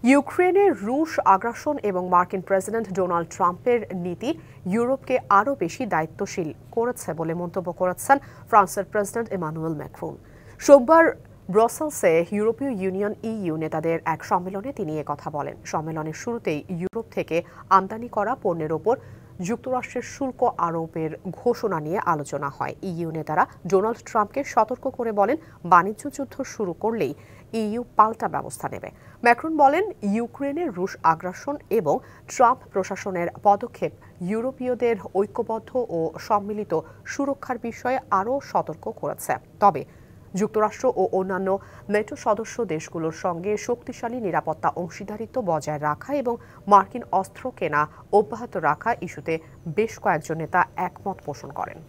ইউক্রেনে রুশ আগ্রাসন এবং মার্কিন প্রেসিডেন্ট ডোনাল্ড ট্রাম্পের নীতি ইউরোপকে আরও বেশি দায়িত্বশীল করেছে বলে মন্তব্য করেছেন ফ্রান্সের প্রেসিডেন্ট ইমানুয়েল ম্যাক্রন। সোমবার ব্রাসেলসে ইউরোপীয় ইউনিয়ন ইইউ নেতাদের এক সম্মেলনে তিনি কথা বলেন। সম্মেলনের শুরুতেই ইউরোপ থেকে আমদানি করা পণ্যের ওপর যুক্তরাষ্ট্রের শুল্ক আরোপের ঘোষণা নিয়ে আলোচনা হয়। ইইউ নেতারা ডোনাল্ড ট্রাম্পকে সতর্ক করে বলেন, বাণিজ্য যুদ্ধ শুরু করলেই ইইউ পাল্টা ব্যবস্থা নেবে। ম্যাক্রন বলেন, ইউক্রেনের রুশ আগ্রাসন এবং ট্রাম্প প্রশাসনের পদক্ষেপ ইউরোপীয়দের ঐক্যবদ্ধ ও সম্মিলিত সুরক্ষার বিষয়ে আরও সতর্ক করেছে। তবে যুক্তরাষ্ট্র ও অন্যান্য নেটো সদস্য দেশগুলোর সঙ্গে শক্তিশালী নিরাপত্তা অংশীদারিত্ব বজায় রাখা এবং মার্কিন অস্ত্র কেনা অব্যাহত রাখা ইস্যুতে বেশ কয়েকজন নেতা একমত পোষণ করেন।